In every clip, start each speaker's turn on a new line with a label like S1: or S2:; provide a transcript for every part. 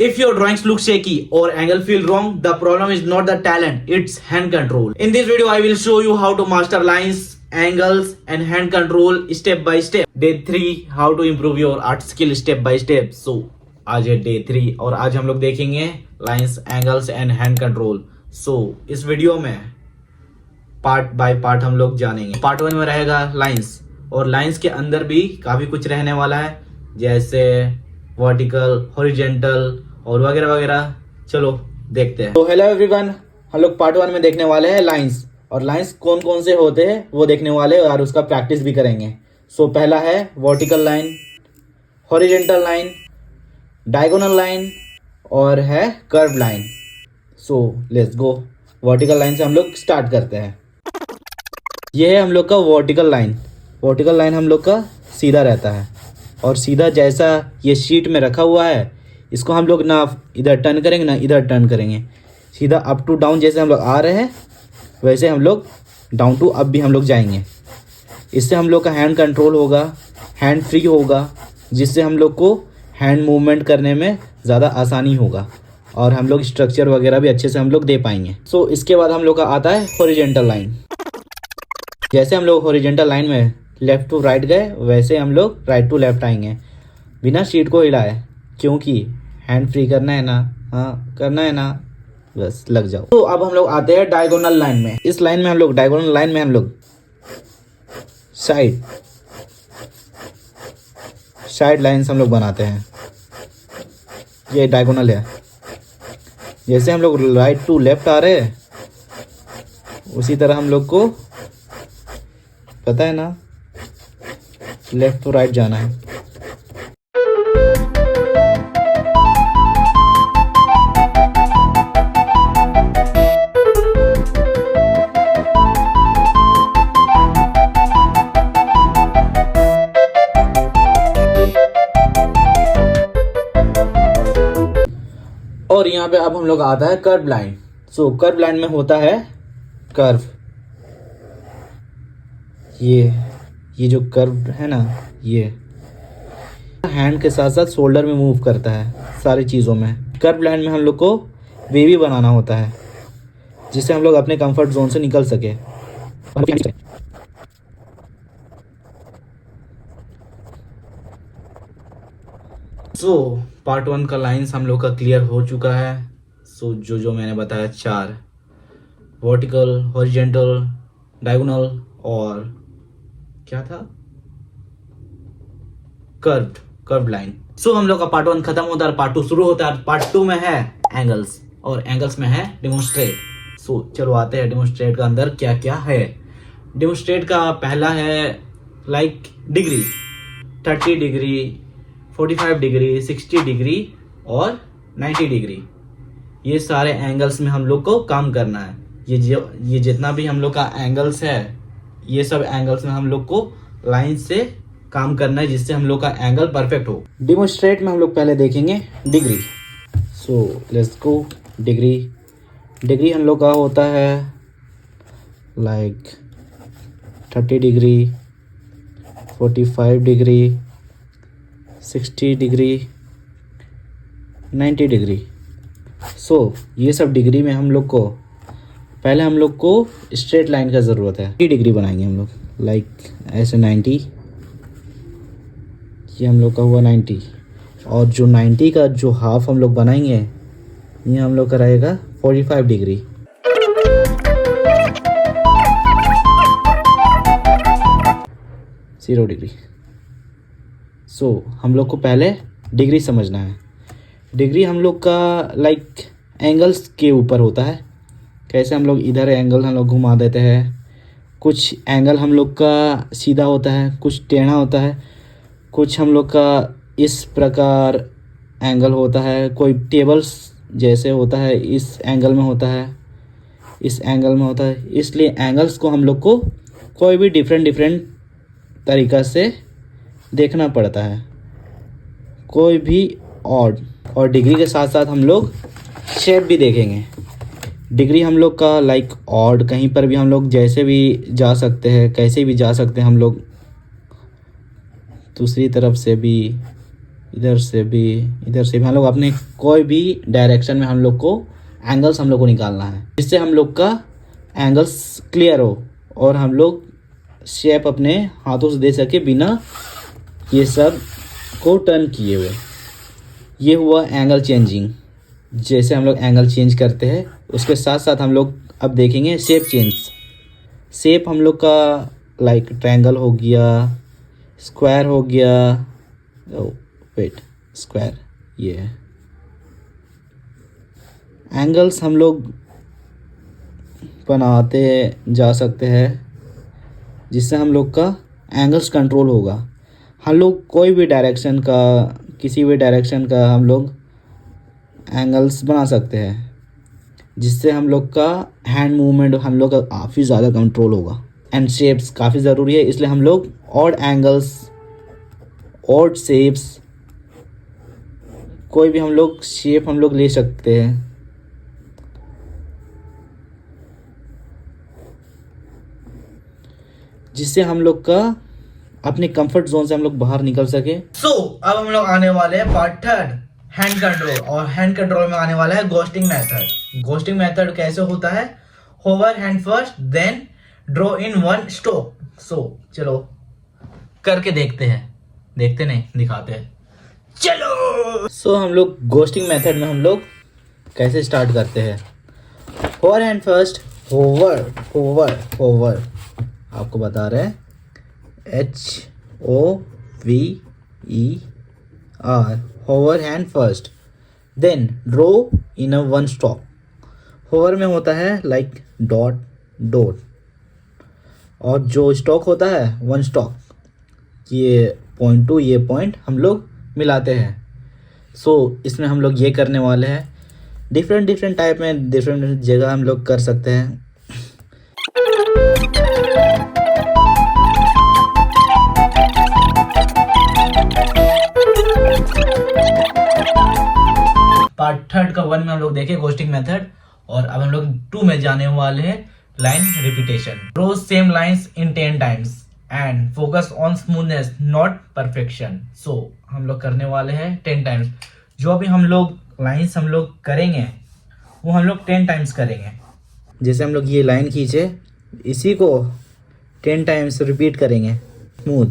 S1: If your drawings look shaky or angle feel wrong, the problem is not the talent, it's hand control. In this video, I will show you how to master lines, angles and hand control step by step. Day 3, how to improve your art skill step by step. So, आज है Day 3 और आज हम लोग देखेंगे lines, angles and hand control. So, इस video में part by part हम लोग जानेंगे. पार्ट 1 में रहेगा लाइंस और लाइंस के अंदर भी काफी कुछ रहने वाला है, जैसे वर्टिकल, हॉरिजेंटल और वगैरह वगैरह. चलो देखते हैं. तो हेलो एवरीवन, हम लोग पार्ट 1 में देखने वाले हैं लाइंस, और लाइंस कौन कौन से होते हैं वो देखने वाले हैं और उसका प्रैक्टिस भी करेंगे. सो पहला है vertical line, horizontal line, diagonal line और है curve line. So let's go. Vertical line से हम लोग स्टार्ट करते हैं. ये है हम लोग का वर्टिकल लाइन. वर्टिकल लाइन हम लोग का सीधा रहता है और सीधा जैसा ये शीट में रखा हुआ है, इसको हम लोग ना इधर टर्न करेंगे ना इधर टर्न करेंगे. सीधा अप टू डाउन जैसे हम लोग आ रहे हैं वैसे हम लोग डाउन टू अप भी हम लोग जाएंगे. इससे हम लोग का हैंड कंट्रोल होगा, हैंड फ्री होगा, जिससे हम लोग को हैंड मूवमेंट करने में ज़्यादा आसानी होगा और हम लोग स्ट्रक्चर वगैरह भी अच्छे से हम लोग दे पाएंगे. सो इसके बाद हम लोग का आता है हॉरिजेंटल लाइन. जैसे हम लोग हॉरिजेंटल लाइन में लेफ़्ट टू राइट गए वैसे हम लोग राइट टू लेफ़्ट आएंगे बिना शीट को हिलाए, क्योंकि हैंड फ्री करना है ना. हाँ करना है ना, बस लग जाओ. तो अब हम लोग आते हैं डायगोनल लाइन में. इस लाइन में हम लोग डायगोनल लाइन में हम लोग साइड लाइन्स हम लोग बनाते हैं. ये डायगोनल है. जैसे हम लोग राइट टू लेफ्ट आ रहे हैं उसी तरह हम लोग को पता है ना लेफ्ट टू राइट जाना है. और यहाँ पे अब हम लोग आता है कर्व लाइन. सो कर्व लाइन में होता है कर्व. ये जो कर्व है ना, ये हैंड के साथ साथ शोल्डर में मूव करता है सारी चीज़ों में. कर्व लाइन में हम लोग को वेवी बनाना होता है जिससे हम लोग अपने कंफर्ट जोन से निकल सके. सो पार्ट 1 का लाइंस हम लोग का क्लियर हो चुका है. सो जो मैंने बताया 4, वर्टिकल, हॉरिजेंटल, डायगोनल और क्या था, कर्व्ड लाइन. सो हम लोग का पार्ट 1 खत्म होता है, पार्ट 2 शुरू होता है. पार्ट 2 में है एंगल्स और एंगल्स में है डेमोन्स्ट्रेट. सो चलो आते हैं डेमोन्स्ट्रेट का अंदर क्या क्या है. डेमोन्स्ट्रेट का पहला है like degree, 30 degree, 45 degree, 60 degree और 90 डिग्री. ये सारे एंगल्स में हम लोग को काम करना है. ये जितना भी हम लोग का एंगल्स है, ये सब एंगल्स में हम लोग को लाइन से काम करना है जिससे हम लोग का एंगल परफेक्ट हो. डेमोन्स्ट्रेट में हम लोग पहले देखेंगे degree. So let's go. Degree हम लोग का होता है like 30 degree, 45 degree, 60 degree, 90 degree. So ये सब डिग्री में हम लोग को पहले हम लोग को स्ट्रेट लाइन का ज़रूरत है. 30 डिग्री बनाएंगे हम लोग लाइक ऐसे 90. ये हम लोग का हुआ 90 और जो 90 का जो हाफ हम लोग बनाएंगे ये हम लोग का रहेगा 45 डिग्री. Zero degree. सो हम लोग को पहले डिग्री समझना है. डिग्री हम लोग का लाइक एंगल्स के ऊपर होता है. कैसे हम लोग इधर एंगल हम लोग घुमा देते हैं. कुछ एंगल हम लोग का सीधा होता है, कुछ टेढ़ा होता है, कुछ हम लोग का इस प्रकार एंगल होता है. कोई टेबल्स जैसे होता है, इस एंगल में होता है, इस एंगल में होता है. इसलिए एंगल्स को हम लोग को कोई भी डिफरेंट तरीक़ा से देखना पड़ता है, कोई भी ऑड. और डिग्री के साथ साथ हम लोग शेप भी देखेंगे. डिग्री हम लोग का लाइक ऑड, कहीं पर भी हम लोग जैसे भी जा सकते हैं, कैसे भी जा सकते हैं हम लोग. दूसरी तरफ से भी इधर से भी, इधर से भी हम लोग अपने कोई भी डायरेक्शन में हम लोग को एंगल्स हम लोग को निकालना है, जिससे हम लोग का एंगल्स क्लियर हो और हम लोग शेप अपने हाथों से दे सके बिना ये सब को टर्न किए हुए। ये हुआ एंगल चेंजिंग। जैसे हम लोग एंगल चेंज करते हैं उसके साथ साथ हम लोग अब देखेंगे शेप चेंज। शेप हम लोग का लाइक ट्रायंगल हो गया, स्क्वायर हो गया, वेट स्क्वायर, ये है। एंगल्स हम लोग बनाते जा सकते हैं जिससे हम लोग का एंगल्स कंट्रोल होगा। हम लोग कोई भी डायरेक्शन का, किसी भी डायरेक्शन का हम लोग एंगल्स बना सकते हैं जिससे हम लोग का हैंड मूवमेंट हम लोग का काफ़ी ज़्यादा कंट्रोल होगा। एंड शेप्स काफ़ी ज़रूरी है, इसलिए हम लोग ऑड एंगल्स, ऑड शेप्स, कोई भी हम लोग शेप हम लोग ले सकते हैं। जिससे हम लोग का अपने कंफर्ट जोन से हम लोग बाहर निकल सके। अब हम लोग आने वाले हैं पार्ट थर्ड, हैंड कंट्रोल। और हैंड कंट्रोल में आने वाला है घोस्टिंग मेथड। घोस्टिंग मेथड कैसे होता है? Hover hand first, then draw in one stroke. चलो करके देखते हैं, देखते नहीं दिखाते हैं, चलो। हम लोग घोस्टिंग मेथड में हम लोग कैसे स्टार्ट करते हैं? Hover hand first, hover hover hover, आपको बता रहे हैं HOVER, hover hand first, then draw in a one stroke. Hover में होता है लाइक डॉट डॉट, और जो स्ट्रोक होता है वन स्ट्रोक, ये पॉइंट टू ये पॉइंट हम लोग मिलाते हैं। इसमें हम लोग ये करने वाले हैं। डिफरेंट टाइप में डिफरेंट जगह हम लोग कर सकते हैं। पार्ट थर्ड का 1 में हम लोग देखे घोस्टिंग मेथड, और अब हम लोग 2 में जाने वाले हैं line repetition. Draw same lines in 10 times and focus on smoothness not perfection. हम लोग करने वाले हैं 10 टाइम्स। जो भी हम लोग लाइंस हम लोग करेंगे वो हम लोग 10 टाइम्स करेंगे। जैसे हम लोग ये लाइन खींचे, इसी को 10 टाइम्स रिपीट करेंगे स्मूथ,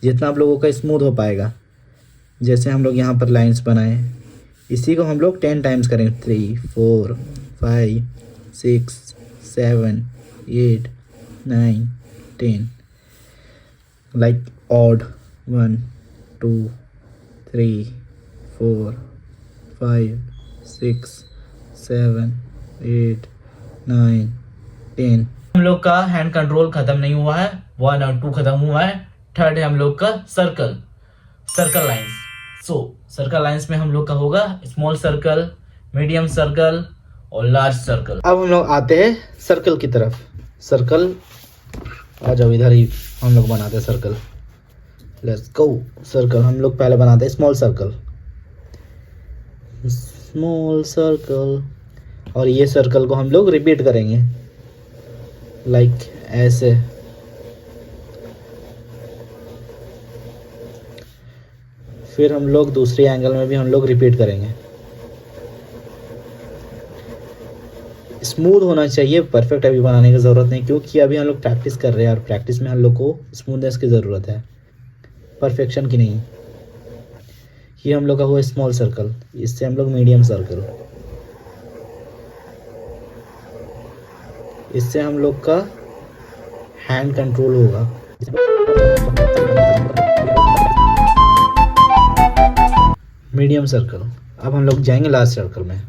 S1: जितना आप लोगों का स्मूथ हो पाएगा। जैसे हम लोग यहाँ पर लाइंस बनाए, इसी को हम लोग 10 टाइम्स करेंगे। 3 4 5 6 7 8 9 10, लाइक ऑड 1 2 3 4 5 6 7 8 9 10। हम लोग का हैंड कंट्रोल खत्म नहीं हुआ है, 1 और 2 खत्म हुआ है। थर्ड है हम लोग का सर्कल लाइंस। सर्कल लाइंस में हम लोग का होगा स्मॉल सर्कल, मीडियम सर्कल और लार्ज सर्कल। अब हम लोग आते हैं सर्कल की तरफ। सर्कल आ जाओ, इधर ही हम लोग बनाते हैं सर्कल। Let's go. सर्कल हम लोग पहले बनाते हैं स्मॉल सर्कल, और ये सर्कल को हम लोग रिपीट करेंगे लाइक ऐसे। फिर हम लोग दूसरे एंगल में भी हम लोग रिपीट करेंगे। स्मूथ होना चाहिए, परफेक्ट अभी बनाने की ज़रूरत नहीं, क्योंकि अभी हम लोग प्रैक्टिस कर रहे हैं और प्रैक्टिस में हम लोग को स्मूथनेस की ज़रूरत है, परफेक्शन की नहीं। ये हम लोग का हुआ स्मॉल सर्कल, इससे हम लोग मीडियम सर्कल, इससे हम लोग का हैंड कंट्रोल होगा। Medium circle. अब हम लोग जाएंगे लास्ट सर्कल में।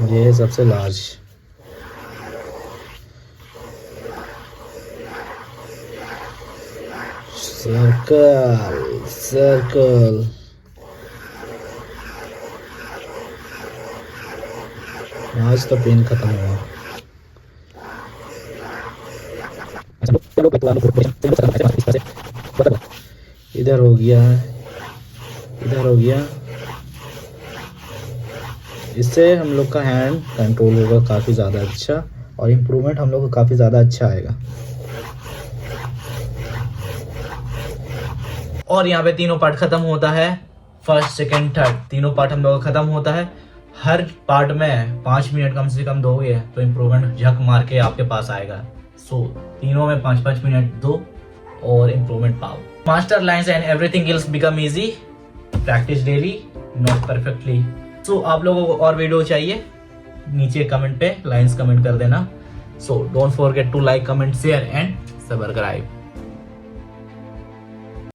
S1: ये है सबसे लार्ज। सर्कल आज तो पेन खत्म हुआ। इधर हो गया, इधर हो गया। इससे हम लोग का हैंड कंट्रोल होगा काफ़ी ज़्यादा अच्छा, और इम्प्रूवमेंट हम लोग को काफ़ी ज़्यादा अच्छा आएगा। और यहाँ पे तीनों पार्ट खत्म होता है, फर्स्ट सेकंड थर्ड तीनों पार्ट हम लोग का खत्म होता है। हर पार्ट में 5 मिनट कम से कम दोगे तो इम्प्रूवमेंट झक मार के आपके पास आएगा। सो तीनों में 5-5 मिनट दो और इम्प्रूवमेंट पाओ। Master lines and everything else become easy, practice daily not perfectly. So आप लोगों को और वीडियो चाहिए, नीचे कमेंट पे लाइन्स कमेंट कर देना। So don't forget to like, comment, share and subscribe.